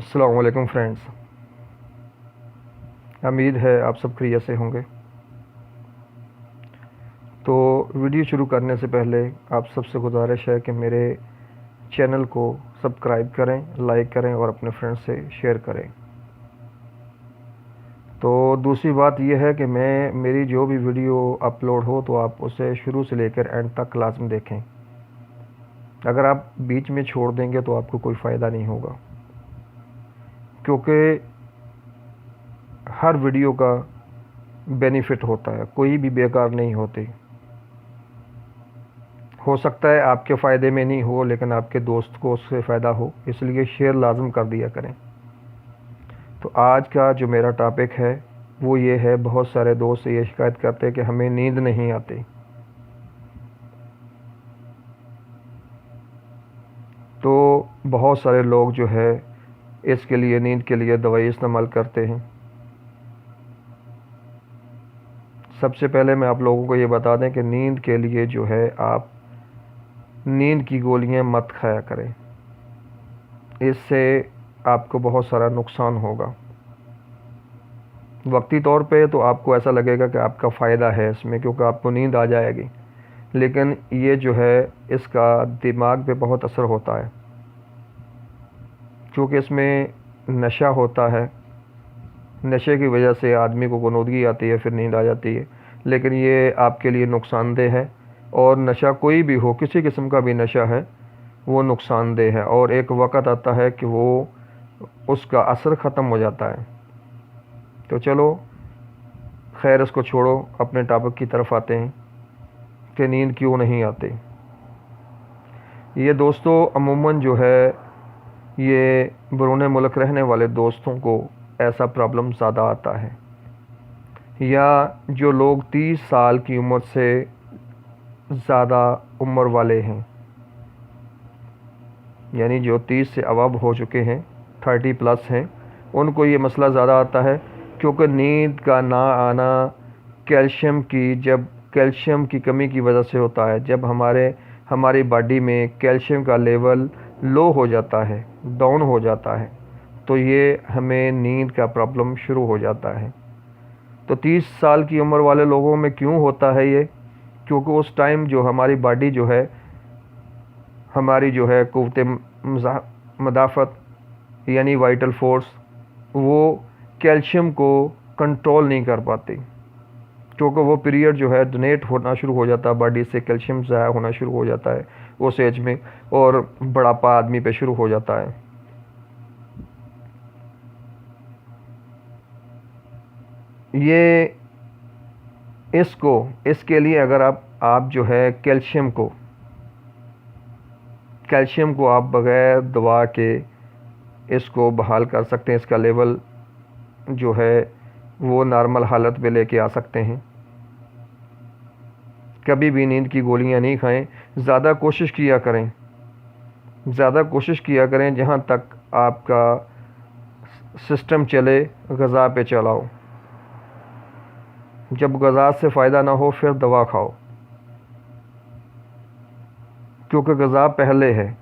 अस्सलाम वालेकुम फ्रेंड्स। उम्मीद है आप सब खैरियत से होंगे। तो वीडियो शुरू करने से पहले आप सबसे गुजारिश है कि मेरे चैनल को सब्सक्राइब करें, लाइक करें और अपने फ्रेंड्स से शेयर करें। तो दूसरी बात यह है कि मेरी जो भी वीडियो अपलोड हो तो आप उसे शुरू से लेकर एंड तक लाज़म देखें। अगर आप बीच में छोड़ देंगे तो आपको कोई फ़ायदा नहीं होगा, क्योंकि हर वीडियो का बेनिफिट होता है, कोई भी बेकार नहीं होती। हो सकता है आपके फ़ायदे में नहीं हो, लेकिन आपके दोस्त को उससे फ़ायदा हो, इसलिए शेयर लाजम कर दिया करें। तो आज का जो मेरा टॉपिक है वो ये है, बहुत सारे दोस्त ये शिकायत करते हैं कि हमें नींद नहीं आती। तो बहुत सारे लोग जो है इसके लिए, नींद के लिए दवाई इस्तेमाल करते हैं। सबसे पहले मैं आप लोगों को ये बता दें कि नींद के लिए जो है आप नींद की गोलियां मत खाया करें, इससे आपको बहुत सारा नुकसान होगा। वक्ती तौर पे तो आपको ऐसा लगेगा कि आपका फ़ायदा है इसमें, क्योंकि आपको नींद आ जाएगी, लेकिन ये जो है इसका दिमाग पे बहुत असर होता है, क्योंकि इसमें नशा होता है। नशे की वजह से आदमी को गोनूदगी आती है, फिर नींद आ जाती है, लेकिन ये आपके लिए नुकसानदेह है। और नशा कोई भी हो, किसी किस्म का भी नशा है, वो नुकसानदेह है, और एक वक़्त आता है कि वो उसका असर ख़त्म हो जाता है। तो चलो खैर, इसको छोड़ो, अपने टॉपिक की तरफ आते हैं कि नींद क्यों नहीं आती। ये दोस्तों अमूमन जो है ये बैरून मुल्क रहने वाले दोस्तों को ऐसा प्रॉब्लम ज़्यादा आता है, या जो लोग 30 साल की उम्र से ज़्यादा उम्र वाले हैं, यानी जो 30 से अबव हो चुके हैं, 30 प्लस हैं, उनको ये मसला ज़्यादा आता है, क्योंकि नींद का ना आना जब कैल्शियम की कमी की वजह से होता है। जब हमारी बॉडी में कैल्शियम का लेवल लो हो जाता है, डाउन हो जाता है, तो ये हमें नींद का प्रॉब्लम शुरू हो जाता है। तो 30 साल की उम्र वाले लोगों में क्यों होता है ये? क्योंकि उस टाइम जो हमारी बॉडी जो है, हमारी जो है क़ुव्वत मदाफ़त यानी वाइटल फोर्स, वो कैल्शियम को कंट्रोल नहीं कर पाती, क्योंकि वो पीरियड जो है डोनेट होना शुरू हो जाता है, बॉडी से कैल्शियम ज़ाया होना शुरू हो जाता है उस एज में, और बुढ़ापा आदमी पे शुरू हो जाता है। ये इसके लिए अगर आप जो है कैल्शियम को आप बग़ैर दवा के इसको बहाल कर सकते हैं, इसका लेवल जो है वो नॉर्मल हालत पे लेके आ सकते हैं। कभी भी नींद की गोलियां नहीं खाएं। ज़्यादा कोशिश किया करें जहाँ तक आपका सिस्टम चले, ग़िज़ा पे चलाओ। जब ग़िज़ा से फ़ायदा ना हो फिर दवा खाओ, क्योंकि ग़िज़ा पहले है।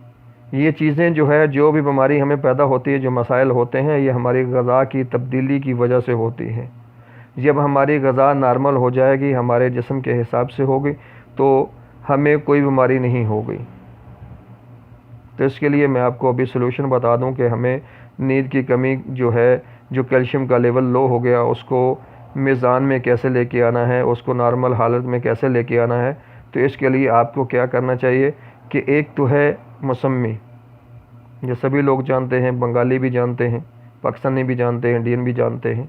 ये चीज़ें जो है, जो भी बीमारी हमें पैदा होती है, जो मसाइल होते हैं, ये हमारी ग़िज़ा की तब्दीली की वजह से होती है। जब हमारी ग़िज़ा नॉर्मल हो जाएगी, हमारे जिस्म के हिसाब से होगी, तो हमें कोई बीमारी नहीं होगी। तो इसके लिए मैं आपको अभी सलूशन बता दूं कि हमें नींद की कमी जो है, जो कैल्शियम का लेवल लो हो गया, उसको मीज़ान में कैसे लेके आना है, उसको नॉर्मल हालत में कैसे लेके आना है। तो इसके लिए आपको क्या करना चाहिए कि एक तो है मौसमी, जो सभी लोग जानते हैं, बंगाली भी जानते हैं, पाकिस्तानी भी जानते हैं, इंडियन भी जानते हैं।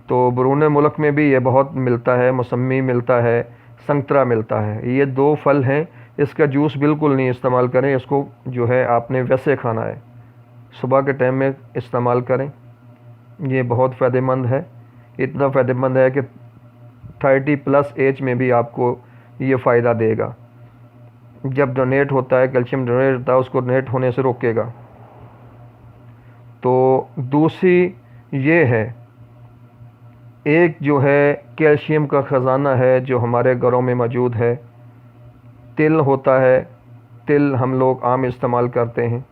तो बैरून मुल्क में भी ये बहुत मिलता है, मौसमी मिलता है, संतरा मिलता है। ये 2 फल हैं। इसका जूस बिल्कुल नहीं इस्तेमाल करें, इसको जो है आपने वैसे खाना है, सुबह के टाइम में इस्तेमाल करें। ये बहुत फ़ायदेमंद है, इतना फ़ायदेमंद है कि 30 प्लस एज में भी आपको ये फ़ायदा देगा। जब डोनेट होता है, कैल्शियम डोनेट होता है, उसको डोनेट होने से रोकेगा। तो दूसरी ये है, एक जो है कैल्शियम का ख़जाना है जो हमारे घरों में मौजूद है, तिल होता है। तिल हम लोग आम इस्तेमाल करते हैं।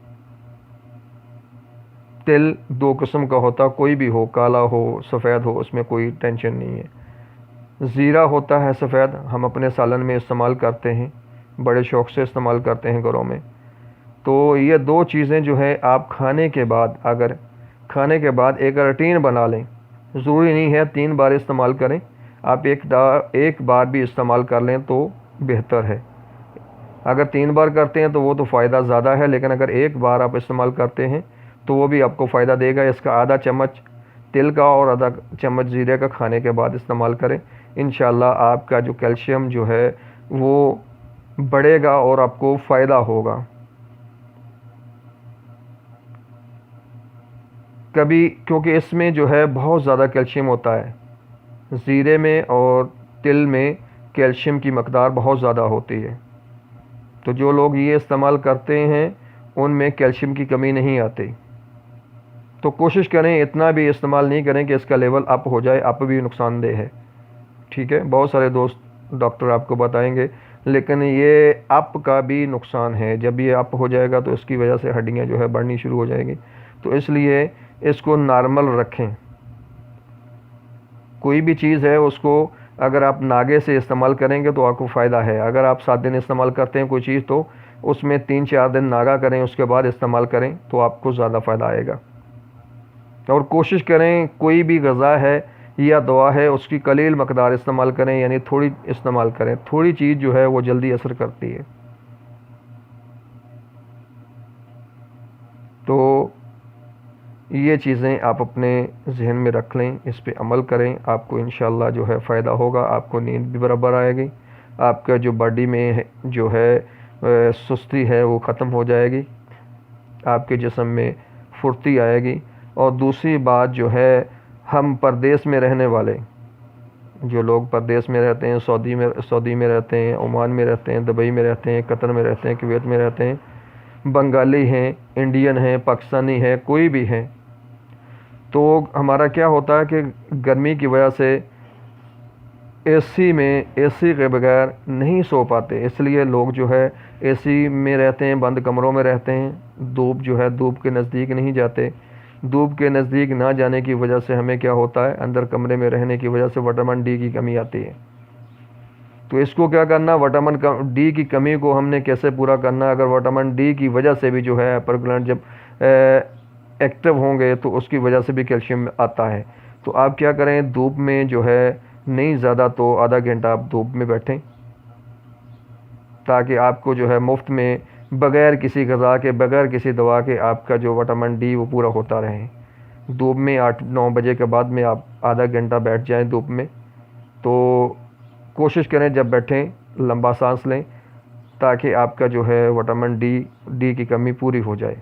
तिल दो किस्म का होता, कोई भी हो, काला हो सफ़ेद हो, उसमें कोई टेंशन नहीं है। ज़ीरा होता है सफ़ेद, हम अपने सालन में इस्तेमाल करते हैं, बड़े शौक़ से इस्तेमाल करते हैं घरों में। तो ये दो चीज़ें जो है आप खाने के बाद, अगर खाने के बाद एक रूटीन बना लें, ज़रूरी नहीं है 3 बार इस्तेमाल करें, आप एक बार भी इस्तेमाल कर लें तो बेहतर है। अगर 3 बार करते हैं तो वो तो फ़ायदा ज़्यादा है, लेकिन अगर एक बार आप इस्तेमाल करते हैं तो वो भी आपको फ़ायदा देगा। इसका आधा चम्मच तिल का और आधा चम्मच ज़ीरे का खाने के बाद इस्तेमाल करें। इंशाल्लाह आपका जो कैल्शियम जो है वो बढ़ेगा और आपको फ़ायदा होगा। कभी, क्योंकि इसमें जो है बहुत ज़्यादा कैल्शियम होता है, ज़ीरे में और तिल में कैल्शियम की मकदार बहुत ज़्यादा होती है। तो जो लोग ये इस्तेमाल करते हैं उनमें कैल्शियम की कमी नहीं आती। तो कोशिश करें इतना भी इस्तेमाल नहीं करें कि इसका लेवल अप हो जाए, अप भी नुकसानदेह है। ठीक है, बहुत सारे दोस्त डॉक्टर आपको बताएंगे, लेकिन ये अप का भी नुकसान है। जब ये अप हो जाएगा तो इसकी वजह से हड्डियाँ जो है बढ़नी शुरू हो जाएंगी। तो इसलिए इसको नॉर्मल रखें। कोई भी चीज़ है उसको अगर आप नागे से इस्तेमाल करेंगे तो आपको फ़ायदा है। अगर आप 7 दिन इस्तेमाल करते हैं कोई चीज़ तो उसमें 3-4 दिन नागा करें, उसके बाद इस्तेमाल करें तो आपको ज़्यादा फ़ायदा आएगा। और कोशिश करें कोई भी ग़िज़ा है या दवा है उसकी कलील मकदार इस्तेमाल करें, यानी थोड़ी इस्तेमाल करें। थोड़ी चीज़ जो है वो जल्दी असर करती है। तो ये चीज़ें आप अपने जहन में रख लें, इस पे अमल करें, आपको इंशाल्लाह जो है फ़ायदा होगा। आपको नींद भी बराबर आएगी, आपका जो बॉडी में जो है सुस्ती है वो ख़त्म हो जाएगी, आपके जिस्म में फुर्ती आएगी। और दूसरी बात जो है, हम परदेश में रहने वाले जो लोग परदेश में रहते हैं, सऊदी में रहते हैं, ओमान में रहते हैं, दुबई में रहते हैं, कतर में रहते हैं, कुवैत में रहते हैं, बंगाली हैं, इंडियन हैं, पाकिस्तानी हैं, कोई भी हैं, तो हमारा क्या होता है कि गर्मी की वजह से एसी के बगैर नहीं सो पाते। इसलिए लोग जो है एसी में रहते हैं, बंद कमरों में रहते हैं, धूप के नज़दीक नहीं जाते। धूप के नज़दीक ना जाने की वजह से हमें क्या होता है, अंदर कमरे में रहने की वजह से विटामिन डी की कमी आती है। तो इसको क्या करना, विटामिन डी की कमी को हमने कैसे पूरा करना। अगर विटामिन डी की वजह से भी जो है अपर ग्लैंड जब एक्टिव होंगे तो उसकी वजह से भी कैल्शियम आता है। तो आप क्या करें, धूप में जो है नहीं ज़्यादा तो आधा घंटा आप धूप में बैठें, ताकि आपको जो है मुफ्त में बग़ैर किसी ग़िज़ा के, बग़ैर किसी दवा के आपका जो विटामिन डी वो पूरा होता रहे। धूप में 8-9 बजे के बाद में आप आधा घंटा बैठ जाएं धूप में। तो कोशिश करें जब बैठें लंबा सांस लें, ताकि आपका जो है विटामिन डी की कमी पूरी हो जाए।